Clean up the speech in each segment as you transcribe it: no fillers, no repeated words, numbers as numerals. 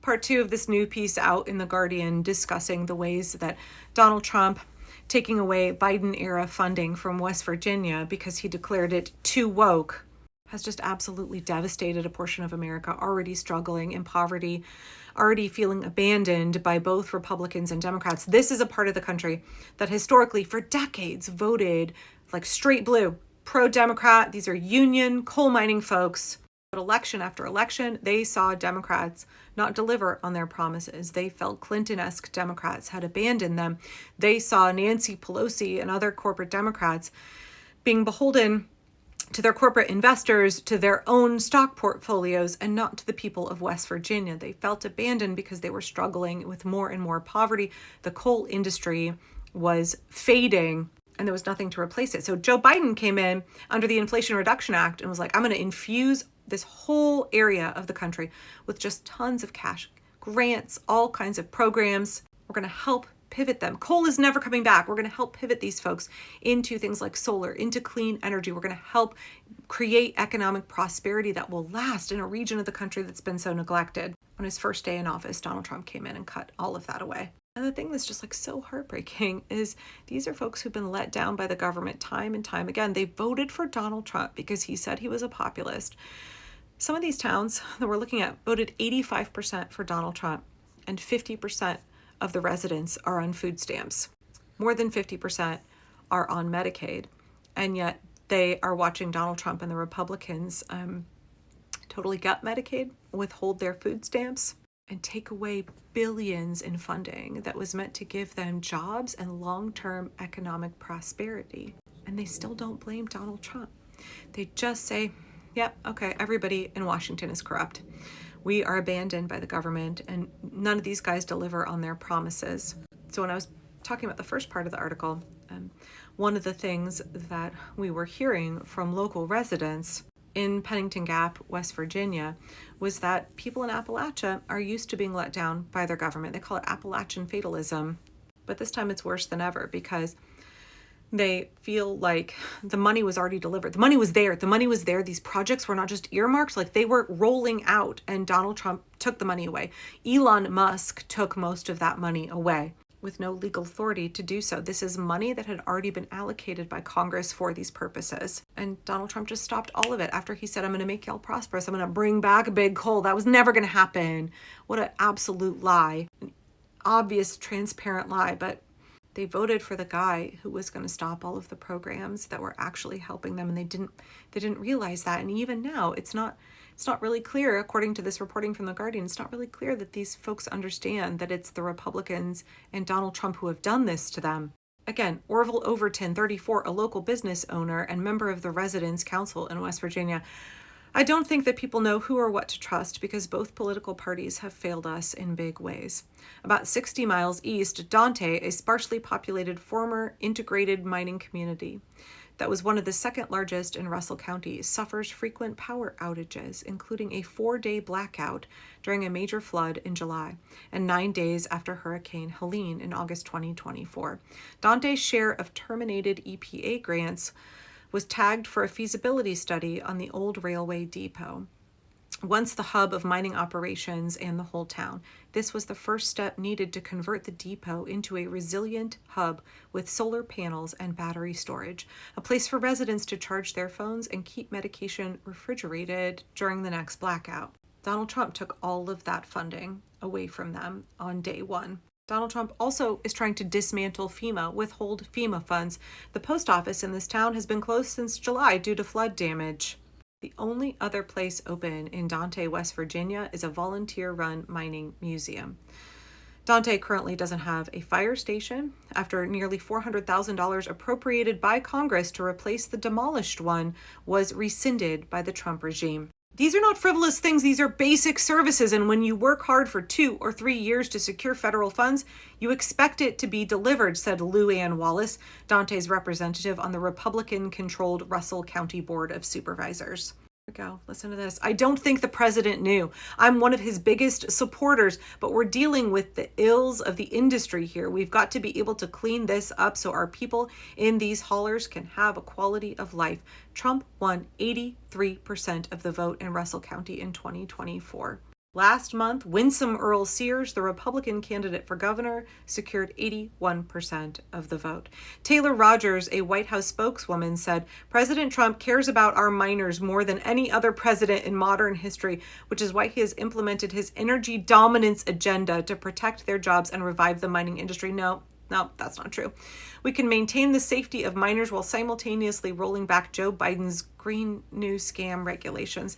part 2 of this new piece out in The Guardian discussing the ways that Donald Trump taking away Biden-era funding from West Virginia because he declared it too woke has just absolutely devastated a portion of America already struggling in poverty, already feeling abandoned by both Republicans and Democrats. This is a part of the country that historically for decades voted like straight blue, pro-Democrat. These are union coal mining folks. But election after election, they saw Democrats not deliver on their promises. They felt Clinton-esque Democrats had abandoned them. They saw Nancy Pelosi and other corporate Democrats being beholden to their corporate investors, to their own stock portfolios, and not to the people of West Virginia. They felt abandoned because they were struggling with more and more poverty. The coal industry was fading, and there was nothing to replace it. So Joe Biden came in under the Inflation Reduction Act and was like, I'm going to infuse this whole area of the country with just tons of cash, grants, all kinds of programs. We're going to help pivot them. Coal is never coming back. We're going to help pivot these folks into things like solar, into clean energy. We're going to help create economic prosperity that will last in a region of the country that's been so neglected. On his first day in office, Donald Trump came in and cut all of that away. And the thing that's just like so heartbreaking is these are folks who've been let down by the government time and time again. They voted for Donald Trump because he said he was a populist. Some of these towns that we're looking at voted 85% for Donald Trump, and 50% of the residents are on food stamps. More than 50% are on Medicaid, and yet they are watching Donald Trump and the Republicans totally gut Medicaid, withhold their food stamps, and take away billions in funding that was meant to give them jobs and long-term economic prosperity. And they still don't blame Donald Trump. They just say, yep, okay, everybody in Washington is corrupt. We are abandoned by the government, and none of these guys deliver on their promises. So when I was talking about the first part of the article, one of the things that we were hearing from local residents in Pennington Gap, West Virginia, was that people in Appalachia are used to being let down by their government. They call it Appalachian fatalism, but this time it's worse than ever because they feel like the money was already delivered. The money was there. These projects were not just earmarked, like they were rolling out, and Donald Trump took the money away. Elon Musk took most of that money away with no legal authority to do so. This is money that had already been allocated by Congress for these purposes. And Donald Trump just stopped all of it after he said, I'm going to make y'all prosperous. I'm going to bring back big coal. That was never going to happen. What an absolute lie. An obvious, transparent lie, but they voted for the guy who was going to stop all of the programs that were actually helping them, and they didn't realize that. And even now, it's not really clear, according to this reporting from The Guardian, it's not really clear that these folks understand that it's the Republicans and Donald Trump who have done this to them. Again, Orville Overton, 34, a local business owner and member of the Residents' Council in West Virginia. I don't think that people know who or what to trust because both political parties have failed us in big ways. About 60 miles east, Dante, a sparsely populated former integrated mining community that was one of the second largest in Russell County, suffers frequent power outages, including a 4-day blackout during a major flood in July and 9 days after Hurricane Helene in August 2024. Dante's share of terminated EPA grants was tagged for a feasibility study on the old railway depot, once the hub of mining operations and the whole town. This was the first step needed to convert the depot into a resilient hub with solar panels and battery storage, a place for residents to charge their phones and keep medication refrigerated during the next blackout. Donald Trump took all of that funding away from them on day one. Donald Trump also is trying to dismantle FEMA, withhold FEMA funds. The post office in this town has been closed since July due to flood damage. The only other place open in Dante, West Virginia, is a volunteer-run mining museum. Dante currently doesn't have a fire station after nearly $400,000 appropriated by Congress to replace the demolished one was rescinded by the Trump regime. These are not frivolous things. These are basic services. And when you work hard for 2 or 3 years to secure federal funds, you expect it to be delivered, said Lou Ann Wallace, Dante's representative on the Republican-controlled Russell County Board of Supervisors. Here we go. Listen to this. I don't think the president knew. I'm one of his biggest supporters, but we're dealing with the ills of the industry here. We've got to be able to clean this up so our people in these haulers can have a quality of life. Trump won 83% of the vote in Russell County in 2024. Last month, Winsome Earl Sears, the Republican candidate for governor, secured 81% of the vote. Taylor Rogers, a White House spokeswoman, said, President Trump cares about our miners more than any other president in modern history, which is why he has implemented his energy dominance agenda to protect their jobs and revive the mining industry. No, that's not true. We can maintain the safety of miners while simultaneously rolling back Joe Biden's Green New Scam regulations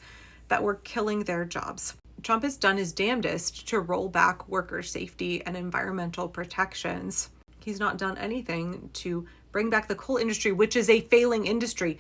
that were killing their jobs. Trump has done his damnedest to roll back worker safety and environmental protections. He's not done anything to bring back the coal industry, which is a failing industry.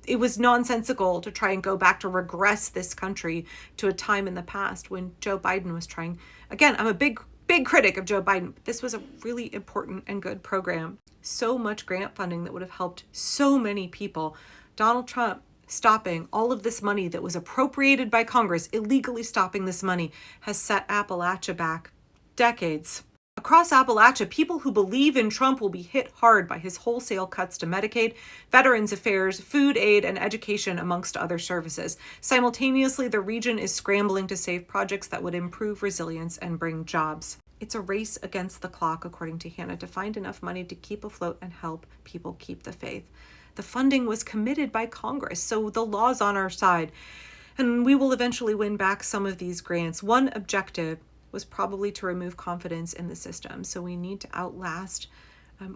It was nonsensical to try and go back to regress this country to a time in the past when Joe Biden was trying. Again, I'm a big critic of Joe Biden, but this was a really important and good program. So much grant funding that would have helped so many people. Donald Trump stopping all of this money that was appropriated by Congress, illegally stopping this money, has set Appalachia back decades. Across Appalachia, people who believe in Trump will be hit hard by his wholesale cuts to Medicaid, Veterans Affairs, food aid, and education, amongst other services. Simultaneously, the region is scrambling to save projects that would improve resilience and bring jobs. It's a race against the clock, according to Hannah, to find enough money to keep afloat and help people keep the faith. The funding was committed by Congress, so the law's on our side, and we will eventually win back some of these grants. One objective was probably to remove confidence in the system, so we need to outlast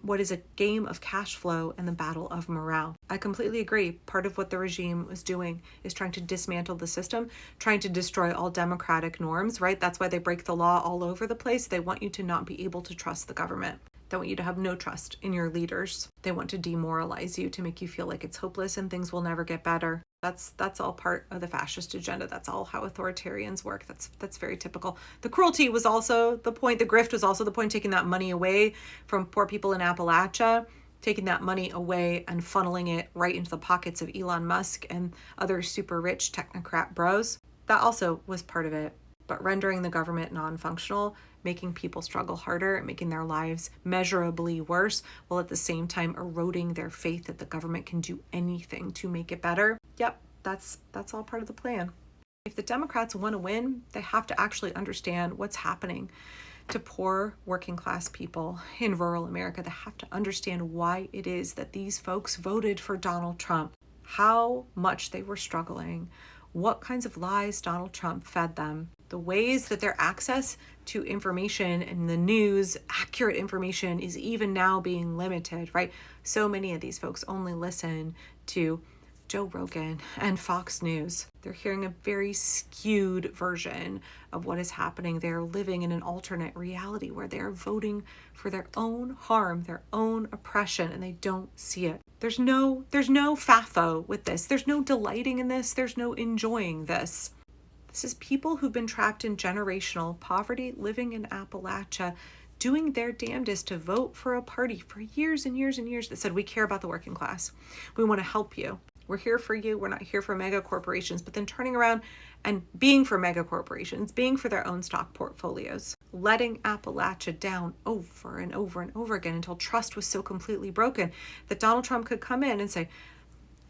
what is a game of cash flow and the battle of morale. I completely agree. Part of what the regime was doing is trying to dismantle the system, trying to destroy all democratic norms, right? That's why they break the law all over the place. They want you to not be able to trust the government. They want you to have no trust in your leaders. They want to demoralize you to make you feel like it's hopeless and things will never get better. That's all part of the fascist agenda. That's all how authoritarians work. That's very typical. The cruelty was also the point. The grift was also the point, taking that money away from poor people in Appalachia, taking that money away and funneling it right into the pockets of Elon Musk and other super rich technocrat bros. That also was part of it. But rendering the government non-functional, making people struggle harder, making their lives measurably worse, while at the same time eroding their faith that the government can do anything to make it better. Yep, that's all part of the plan. If the Democrats want to win, they have to actually understand what's happening to poor working class people in rural America. They have to understand why it is that these folks voted for Donald Trump, how much they were struggling, what kinds of lies Donald Trump fed them, the ways that their access to information and the news, accurate information, is even now being limited, right? So many of these folks only listen to Joe Rogan and Fox News. They're hearing a very skewed version of what is happening. They're living in an alternate reality where they're voting for their own harm, their own oppression, and they don't see it. There's no FAFO with this. There's no delighting in this. There's no enjoying this. This is people who've been trapped in generational poverty, living in Appalachia, doing their damnedest to vote for a party for years and years and years that said, we care about the working class. We want to help you. We're here for you. We're not here for mega corporations. But then turning around and being for mega corporations, being for their own stock portfolios, letting Appalachia down over and over and over again until trust was so completely broken that Donald Trump could come in and say,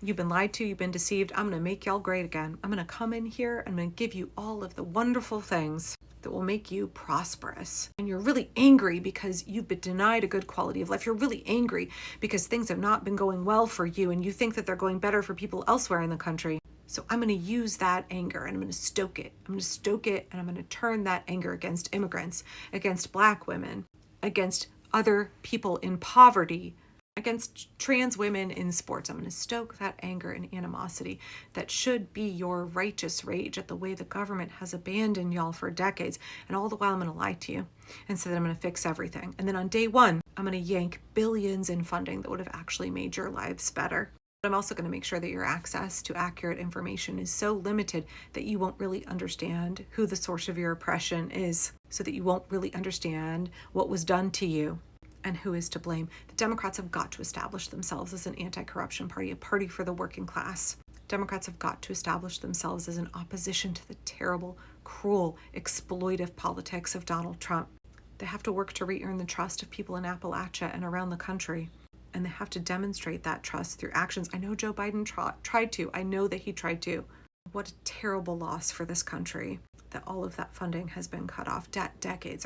you've been lied to, you've been deceived. I'm going to make y'all great again. I'm going to come in here. I'm going to give you all of the wonderful things that will make you prosperous. And you're really angry because you've been denied a good quality of life. You're really angry because things have not been going well for you and you think that they're going better for people elsewhere in the country. So I'm going to use that anger and I'm going to stoke it. I'm going to stoke it and I'm going to turn that anger against immigrants, against Black women, against other people in poverty, against trans women in sports. I'm going to stoke that anger and animosity that should be your righteous rage at the way the government has abandoned y'all for decades. And all the while I'm going to lie to you and say that I'm going to fix everything. And then on day one, I'm going to yank billions in funding that would have actually made your lives better. But I'm also going to make sure that your access to accurate information is so limited that you won't really understand who the source of your oppression is, so that you won't really understand what was done to you and who is to blame. The Democrats have got to establish themselves as an anti-corruption party, a party for the working class. Democrats have got to establish themselves as an opposition to the terrible, cruel, exploitive politics of Donald Trump. They have to work to re-earn the trust of people in Appalachia and around the country. And they have to demonstrate that trust through actions. I know Joe Biden tried to. I know that he tried to. What a terrible loss for this country that all of that funding has been cut off. Decades are